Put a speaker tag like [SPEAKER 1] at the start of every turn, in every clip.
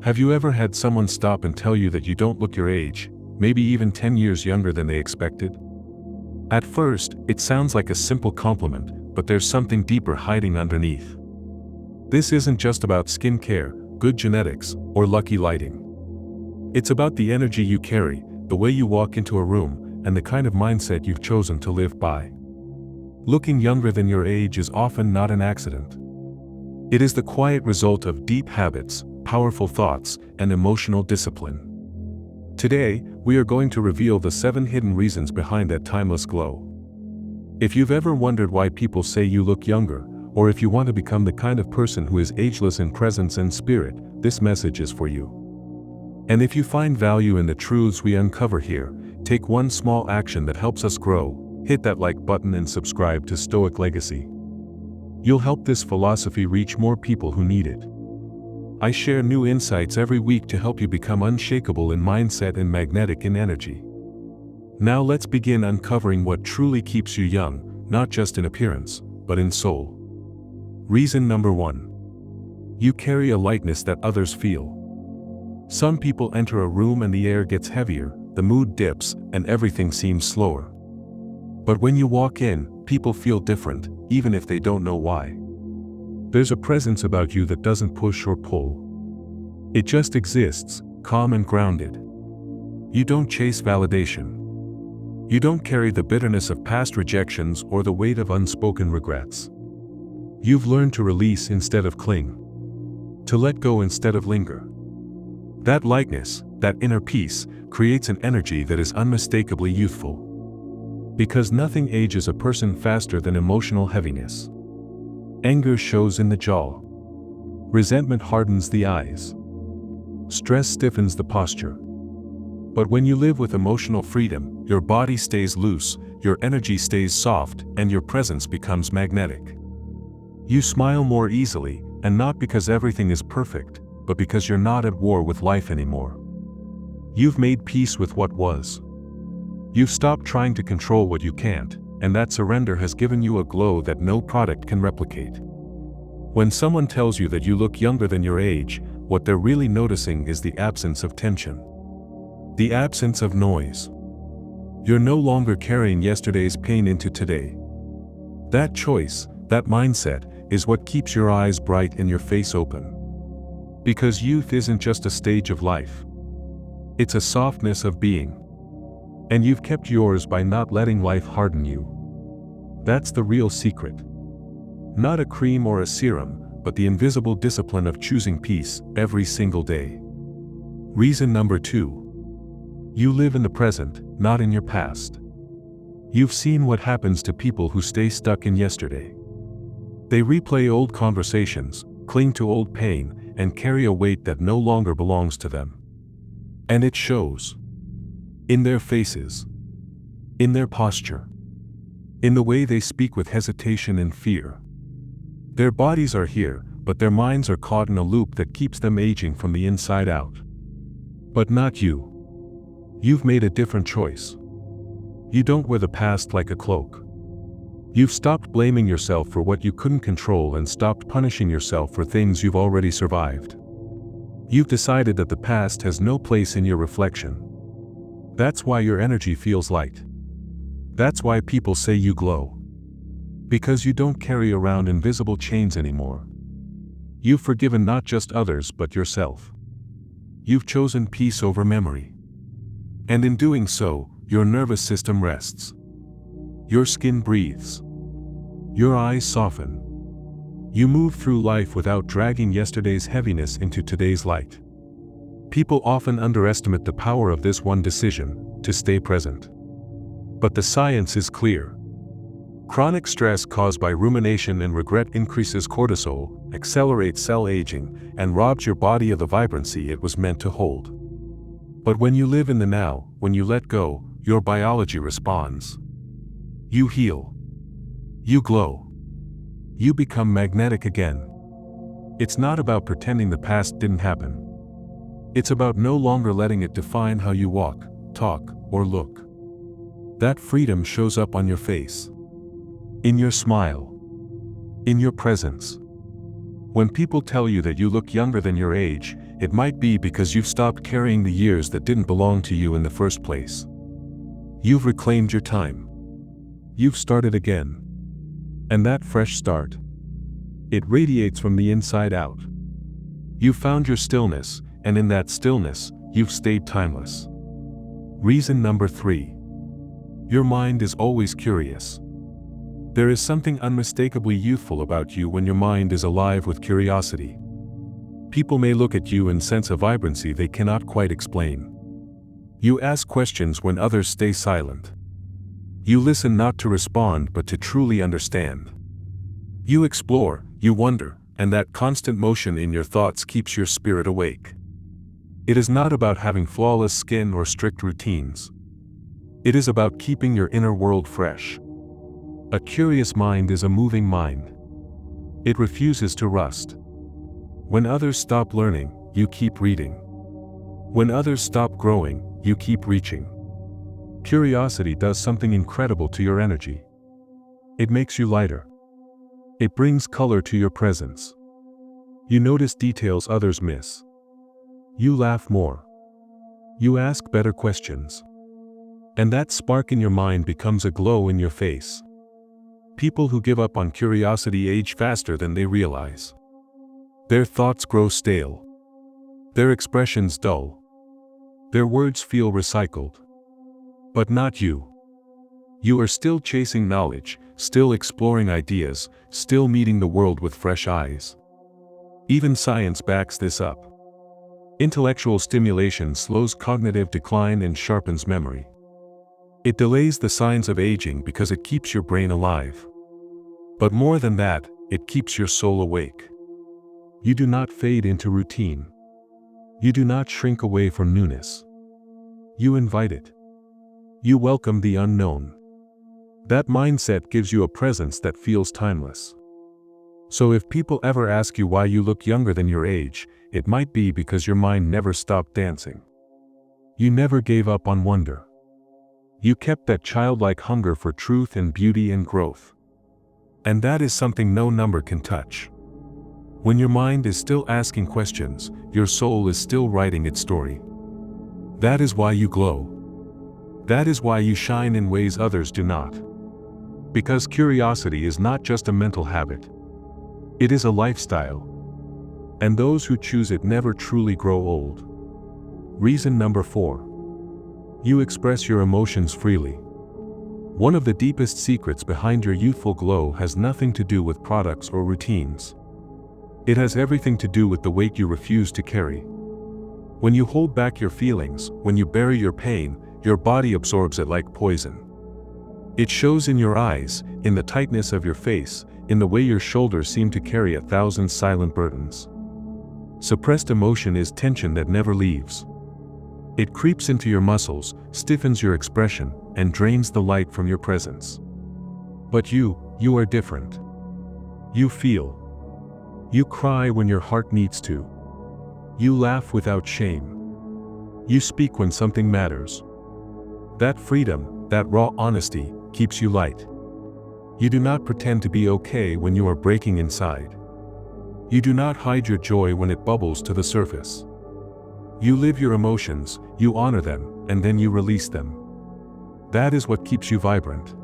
[SPEAKER 1] Have you ever had someone stop and tell you that you don't look your age, maybe even 10 years younger than they expected? At first, it sounds like a simple compliment, but there's something deeper hiding underneath. This isn't just about skincare, good genetics, or lucky lighting. It's about the energy you carry, the way you walk into a room, and the kind of mindset you've chosen to live by. Looking younger than your age is often not an accident. It is the quiet result of deep habits, powerful thoughts, and emotional discipline. Today, we are going to reveal the 7 hidden reasons behind that timeless glow. If you've ever wondered why people say you look younger, or if you want to become the kind of person who is ageless in presence and spirit, this message is for you. And if you find value in the truths we uncover here, take one small action that helps us grow, hit that like button and subscribe to Stoic Legacy. You'll help this philosophy reach more people who need it. I share new insights every week to help you become unshakable in mindset and magnetic in energy. Now let's begin uncovering what truly keeps you young, not just in appearance, but in soul. Reason number 1. You carry a lightness that others feel. Some people enter a room and the air gets heavier, the mood dips, and everything seems slower. But when you walk in, people feel different, even if they don't know why. There's a presence about you that doesn't push or pull. It just exists, calm and grounded. You don't chase validation. You don't carry the bitterness of past rejections or the weight of unspoken regrets. You've learned to release instead of cling. To let go instead of linger. That lightness, that inner peace, creates an energy that is unmistakably youthful. Because nothing ages a person faster than emotional heaviness. Anger shows in the jaw. Resentment hardens the eyes. Stress stiffens the posture. But when you live with emotional freedom, your body stays loose, your energy stays soft, and your presence becomes magnetic. You smile more easily, and not because everything is perfect, but because you're not at war with life anymore. You've made peace with what was. You've stopped trying to control what you can't, and that surrender has given you a glow that no product can replicate. When someone tells you that you look younger than your age, what they're really noticing is the absence of tension. The absence of noise. You're no longer carrying yesterday's pain into today. That choice, that mindset, is what keeps your eyes bright and your face open. Because youth isn't just a stage of life. It's a softness of being. And you've kept yours by not letting life harden you. That's the real secret. Not a cream or a serum, but the invisible discipline of choosing peace every single day. Reason number 2. You live in the present, not in your past. You've seen what happens to people who stay stuck in yesterday. They replay old conversations, cling to old pain, and carry a weight that no longer belongs to them. And it shows. In their faces. In their posture. In the way they speak with hesitation and fear. Their bodies are here, but their minds are caught in a loop that keeps them aging from the inside out. But not you. You've made a different choice. You don't wear the past like a cloak. You've stopped blaming yourself for what you couldn't control and stopped punishing yourself for things you've already survived. You've decided that the past has no place in your reflection. That's why your energy feels light. That's why people say you glow. Because you don't carry around invisible chains anymore. You've forgiven not just others but yourself. You've chosen peace over memory. And in doing so, your nervous system rests. Your skin breathes. Your eyes soften. You move through life without dragging yesterday's heaviness into today's light. People often underestimate the power of this one decision, to stay present. But the science is clear. Chronic stress caused by rumination and regret increases cortisol, accelerates cell aging, and robs your body of the vibrancy it was meant to hold. But when you live in the now, when you let go, your biology responds. You heal. You glow. You become magnetic again. It's not about pretending the past didn't happen. It's about no longer letting it define how you walk, talk, or look. That freedom shows up on your face. In your smile. In your presence. When people tell you that you look younger than your age, it might be because you've stopped carrying the years that didn't belong to you in the first place. You've reclaimed your time. You've started again. And that fresh start, it radiates from the inside out. You've found your stillness, and in that stillness, you've stayed timeless. Reason number 3. Your mind is always curious. There is something unmistakably youthful about you when your mind is alive with curiosity. People may look at you and sense a vibrancy they cannot quite explain. You ask questions when others stay silent. You listen not to respond but to truly understand. You explore, you wonder, and that constant motion in your thoughts keeps your spirit awake. It is not about having flawless skin or strict routines. It is about keeping your inner world fresh. A curious mind is a moving mind. It refuses to rust. When others stop learning, you keep reading. When others stop growing, you keep reaching. Curiosity does something incredible to your energy. It makes you lighter. It brings color to your presence. You notice details others miss. You laugh more. You ask better questions. And that spark in your mind becomes a glow in your face. People who give up on curiosity age faster than they realize. Their thoughts grow stale. Their expressions dull. Their words feel recycled. But not you. You are still chasing knowledge, still exploring ideas, still meeting the world with fresh eyes. Even science backs this up. Intellectual stimulation slows cognitive decline and sharpens memory. It delays the signs of aging because it keeps your brain alive. But more than that, it keeps your soul awake. You do not fade into routine. You do not shrink away from newness. You invite it. You welcome the unknown. That mindset gives you a presence that feels timeless. So if people ever ask you why you look younger than your age, it might be because your mind never stopped dancing. You never gave up on wonder. You kept that childlike hunger for truth and beauty and growth. And that is something no number can touch. When your mind is still asking questions, your soul is still writing its story. That is why you glow. That is why you shine in ways others do not. Because curiosity is not just a mental habit. It is a lifestyle. And those who choose it never truly grow old. Reason number 4. You express your emotions freely. One of the deepest secrets behind your youthful glow has nothing to do with products or routines. It has everything to do with the weight you refuse to carry. When you hold back your feelings, when you bury your pain, your body absorbs it like poison. It shows in your eyes, in the tightness of your face, in the way your shoulders seem to carry 1,000 silent burdens. Suppressed emotion is tension that never leaves. It creeps into your muscles, stiffens your expression, and drains the light from your presence. But you are different. You feel. You cry when your heart needs to. You laugh without shame. You speak when something matters. That freedom, that raw honesty, keeps you light. You do not pretend to be okay when you are breaking inside. You do not hide your joy when it bubbles to the surface. You live your emotions, you honor them, and then you release them. That is what keeps you vibrant.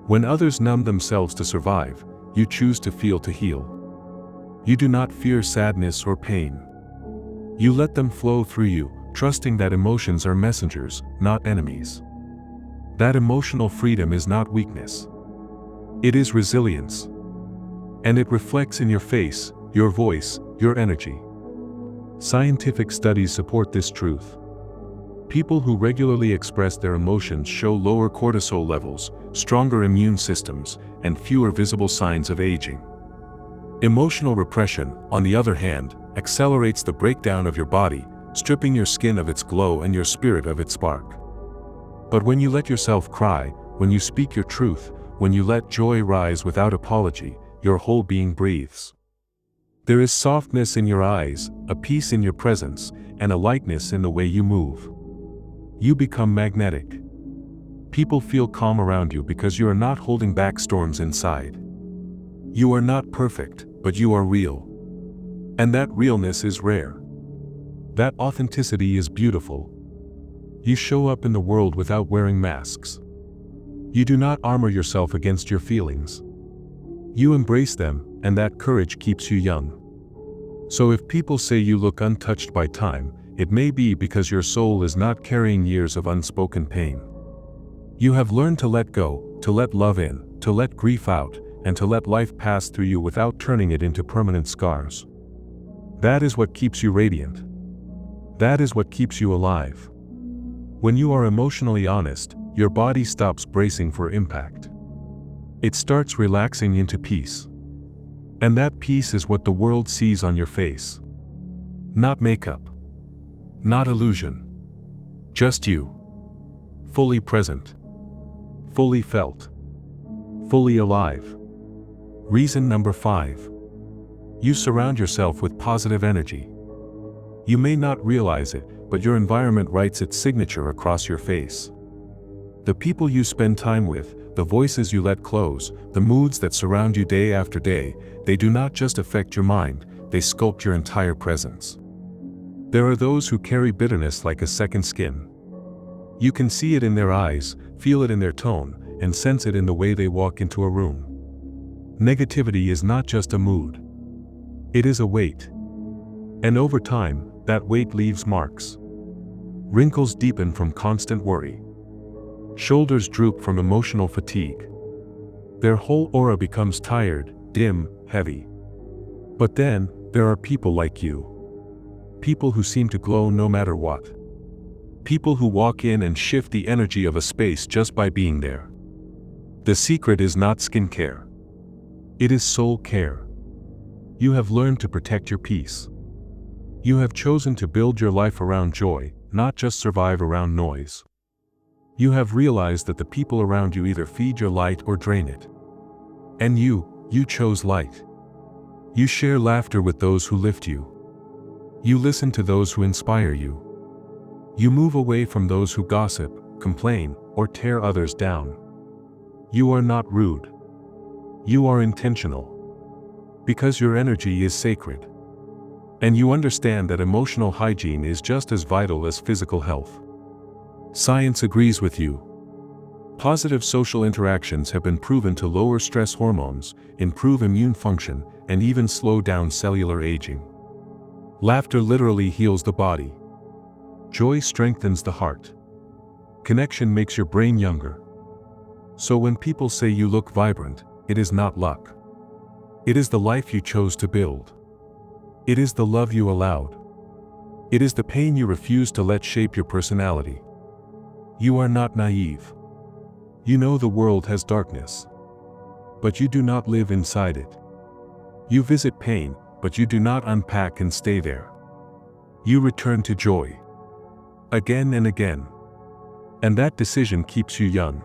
[SPEAKER 1] When others numb themselves to survive, you choose to feel to heal. You do not fear sadness or pain. You let them flow through you, trusting that emotions are messengers, not enemies. That emotional freedom is not weakness. It is resilience. And it reflects in your face, your voice, your energy. Scientific studies support this truth. People who regularly express their emotions show lower cortisol levels, stronger immune systems, and fewer visible signs of aging. Emotional repression, on the other hand, accelerates the breakdown of your body, stripping your skin of its glow and your spirit of its spark. But when you let yourself cry, when you speak your truth, when you let joy rise without apology, your whole being breathes. There is softness in your eyes, a peace in your presence, and a lightness in the way you move. You become magnetic. People feel calm around you because you are not holding back storms inside. You are not perfect, but you are real. And that realness is rare. That authenticity is beautiful. You show up in the world without wearing masks. You do not armor yourself against your feelings. You embrace them, and that courage keeps you young. So if people say you look untouched by time, it may be because your soul is not carrying years of unspoken pain. You have learned to let go, to let love in, to let grief out, and to let life pass through you without turning it into permanent scars. That is what keeps you radiant. That is what keeps you alive. When you are emotionally honest, your body stops bracing for impact. It starts relaxing into peace. And that peace is what the world sees on your face. Not makeup. Not illusion. Just you. Fully present. Fully felt. Fully alive. Reason number 5. You surround yourself with positive energy. You may not realize it, but your environment writes its signature across your face. The people you spend time with, the voices you let close, the moods that surround you day after day, they do not just affect your mind, they sculpt your entire presence. There are those who carry bitterness like a second skin. You can see it in their eyes, feel it in their tone, and sense it in the way they walk into a room. Negativity is not just a mood. It is a weight. And over time, that weight leaves marks. Wrinkles deepen from constant worry. Shoulders droop from emotional fatigue. Their whole aura becomes tired, dim, heavy. But then, there are people like you. People who seem to glow no matter what. People who walk in and shift the energy of a space just by being there. The secret is not skincare. It is soul care. You have learned to protect your peace. You have chosen to build your life around joy, not just survive around noise. You have realized that the people around you either feed your light or drain it. And you chose light. You share laughter with those who lift you. You listen to those who inspire you. You move away from those who gossip, complain, or tear others down. You are not rude. You are intentional. Because your energy is sacred. And you understand that emotional hygiene is just as vital as physical health. Science agrees with you. Positive social interactions have been proven to lower stress hormones, improve immune function, and even slow down cellular aging. Laughter literally heals the body. Joy strengthens the heart. Connection makes your brain younger. So when people say you look vibrant, it is not luck. It is the life you chose to build. It is the love you allowed. It is the pain you refused to let shape your personality. You are not naive. You know the world has darkness. But you do not live inside it. You visit pain, but you do not unpack and stay there. You return to joy. Again and again. And that decision keeps you young.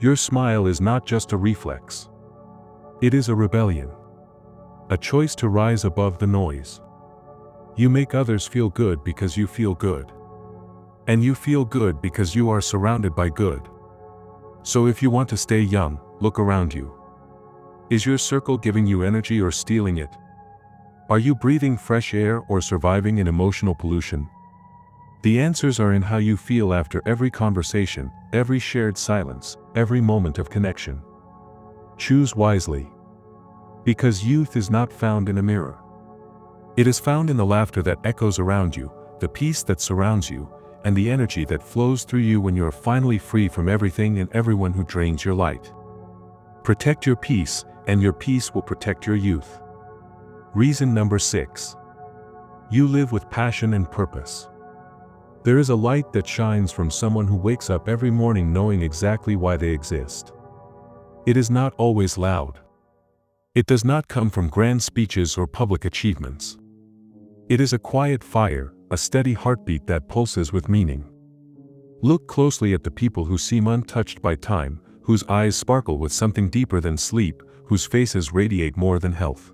[SPEAKER 1] Your smile is not just a reflex. It is a rebellion. A choice to rise above the noise. You make others feel good because you feel good. And you feel good because you are surrounded by good. So if you want to stay young, look around you. Is your circle giving you energy or stealing it? Are you breathing fresh air or surviving in emotional pollution? The answers are in how you feel after every conversation, every shared silence, every moment of connection. Choose wisely. Because youth is not found in a mirror. It is found in the laughter that echoes around you, the peace that surrounds you, and the energy that flows through you when you are finally free from everything and everyone who drains your light. Protect your peace, and your peace will protect your youth. Reason number 6. You live with passion and purpose. There is a light that shines from someone who wakes up every morning knowing exactly why they exist. It is not always loud. It does not come from grand speeches or public achievements. It is a quiet fire, a steady heartbeat that pulses with meaning. Look closely at the people who seem untouched by time, whose eyes sparkle with something deeper than sleep, whose faces radiate more than health.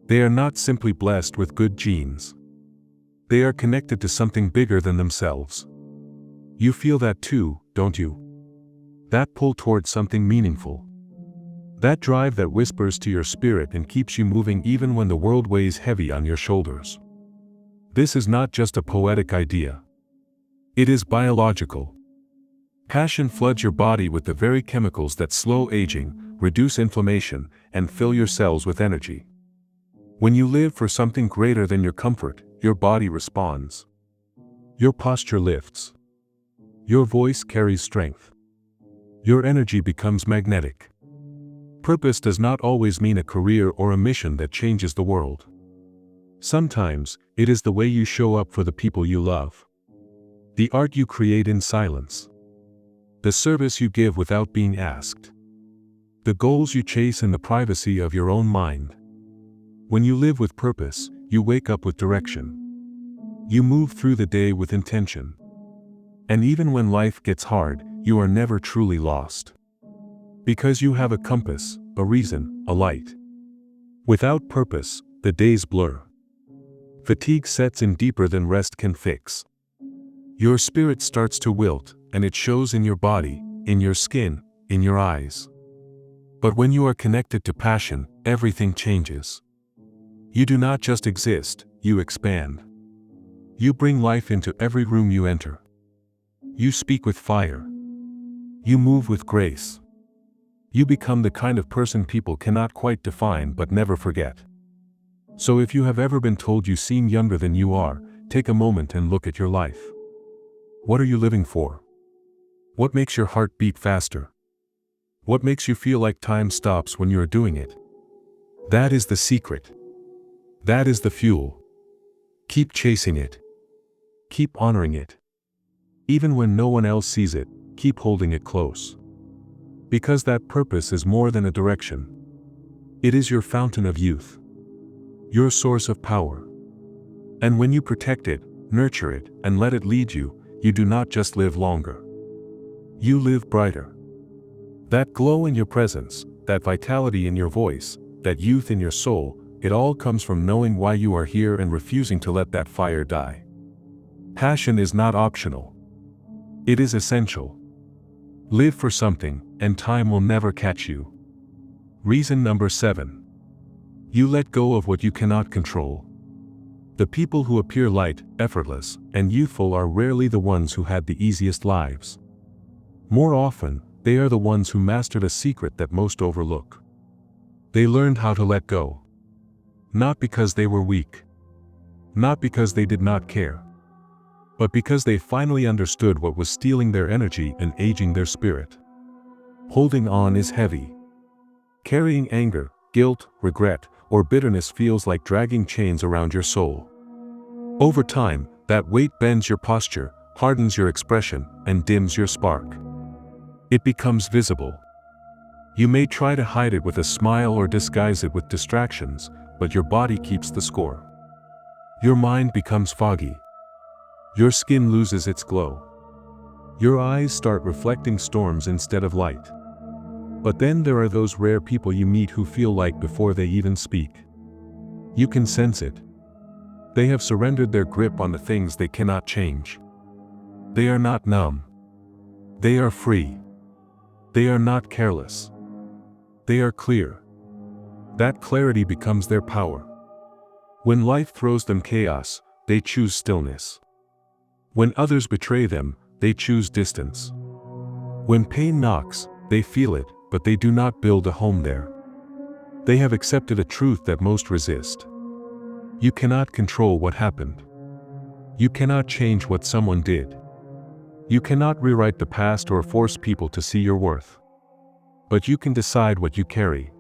[SPEAKER 1] They are not simply blessed with good genes. They are connected to something bigger than themselves. You feel that too, don't you? That pull towards something meaningful. That drive that whispers to your spirit and keeps you moving even when the world weighs heavy on your shoulders. This is not just a poetic idea. It is biological. Passion floods your body with the very chemicals that slow aging, reduce inflammation, and fill your cells with energy. When you live for something greater than your comfort, your body responds. Your posture lifts. Your voice carries strength. Your energy becomes magnetic. Purpose does not always mean a career or a mission that changes the world. Sometimes, it is the way you show up for the people you love. The art you create in silence. The service you give without being asked. The goals you chase in the privacy of your own mind. When you live with purpose, you wake up with direction. You move through the day with intention. And even when life gets hard, you are never truly lost. Because you have a compass, a reason, a light. Without purpose, the days blur. Fatigue sets in deeper than rest can fix. Your spirit starts to wilt, and it shows in your body, in your skin, in your eyes. But when you are connected to passion, everything changes. You do not just exist, you expand. You bring life into every room you enter. You speak with fire. You move with grace. You become the kind of person people cannot quite define but never forget. So if you have ever been told you seem younger than you are, take a moment and look at your life. What are you living for? What makes your heart beat faster? What makes you feel like time stops when you are doing it? That is the secret. That is the fuel. Keep chasing it. Keep honoring it. Even when no one else sees it, keep holding it close. Because that purpose is more than a direction. It is your fountain of youth. Your source of power. And when you protect it, nurture it, and let it lead you, you do not just live longer. You live brighter. That glow in your presence, that vitality in your voice, that youth in your soul, it all comes from knowing why you are here and refusing to let that fire die. Passion is not optional. It is essential. Live for something, and time will never catch you. Reason number 7. You let go of what you cannot control. The people who appear light, effortless, and youthful are rarely the ones who had the easiest lives. More often, they are the ones who mastered a secret that most overlook. They learned how to let go. Not because they were weak. Not because they did not care. But because they finally understood what was stealing their energy and aging their spirit. Holding on is heavy. Carrying anger, guilt, regret, or bitterness feels like dragging chains around your soul. Over time, that weight bends your posture, hardens your expression, and dims your spark. It becomes visible. You may try to hide it with a smile or disguise it with distractions, but your body keeps the score. Your mind becomes foggy. Your skin loses its glow. Your eyes start reflecting storms instead of light. But then there are those rare people you meet who feel light before they even speak. You can sense it. They have surrendered their grip on the things they cannot change. They are not numb. They are free. They are not careless. They are clear. That clarity becomes their power. When life throws them chaos, they choose stillness. When others betray them, they choose distance. When pain knocks, they feel it, but they do not build a home there. They have accepted a truth that most resist. You cannot control what happened. You cannot change what someone did. You cannot rewrite the past or force people to see your worth. But you can decide what you carry.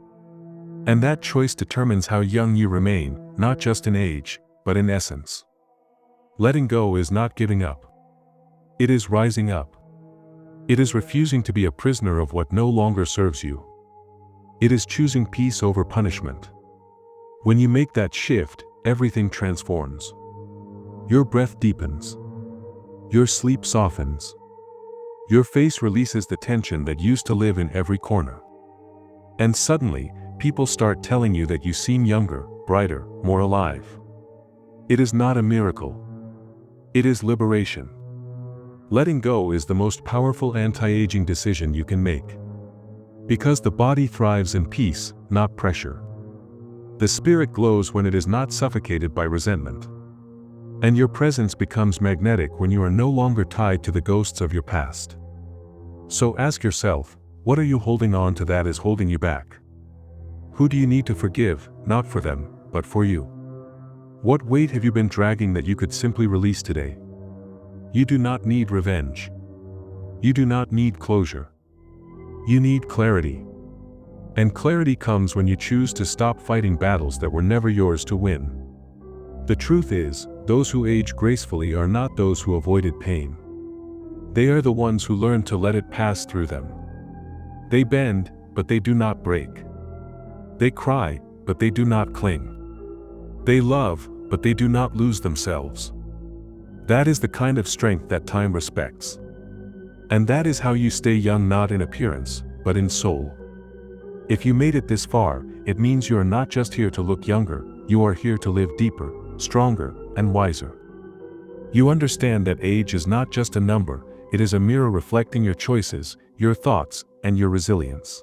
[SPEAKER 1] And that choice determines how young you remain, not just in age, but in essence. Letting go is not giving up. It is rising up. It is refusing to be a prisoner of what no longer serves you. It is choosing peace over punishment. When you make that shift, everything transforms. Your breath deepens. Your sleep softens. Your face releases the tension that used to live in every corner. And suddenly, people start telling you that you seem younger, brighter, more alive. It is not a miracle. It is liberation. Letting go is the most powerful anti-aging decision you can make. Because the body thrives in peace, not pressure. The spirit glows when it is not suffocated by resentment. And your presence becomes magnetic when you are no longer tied to the ghosts of your past. So ask yourself, what are you holding on to that is holding you back? Who do you need to forgive, not for them, but for you? What weight have you been dragging that you could simply release today? You do not need revenge. You do not need closure. You need clarity. And clarity comes when you choose to stop fighting battles that were never yours to win. The truth is, those who age gracefully are not those who avoided pain. They are the ones who learn to let it pass through them. They bend, but they do not break. They cry, but they do not cling. They love, but they do not lose themselves. That is the kind of strength that time respects. And that is how you stay young, not in appearance, but in soul. If you made it this far, it means you are not just here to look younger, you are here to live deeper, stronger, and wiser. You understand that age is not just a number, it is a mirror reflecting your choices, your thoughts, and your resilience.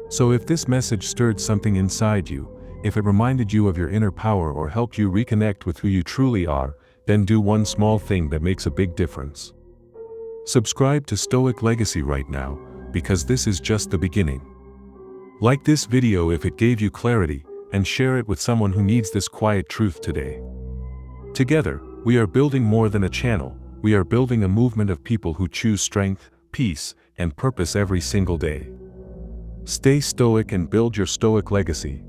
[SPEAKER 1] So if this message stirred something inside you, if it reminded you of your inner power or helped you reconnect with who you truly are, then do one small thing that makes a big difference. Subscribe to Stoic Legacy right now, because this is just the beginning. Like this video if it gave you clarity, and share it with someone who needs this quiet truth today. Together, we are building more than a channel, we are building a movement of people who choose strength, peace, and purpose every single day. Stay stoic and build your stoic legacy.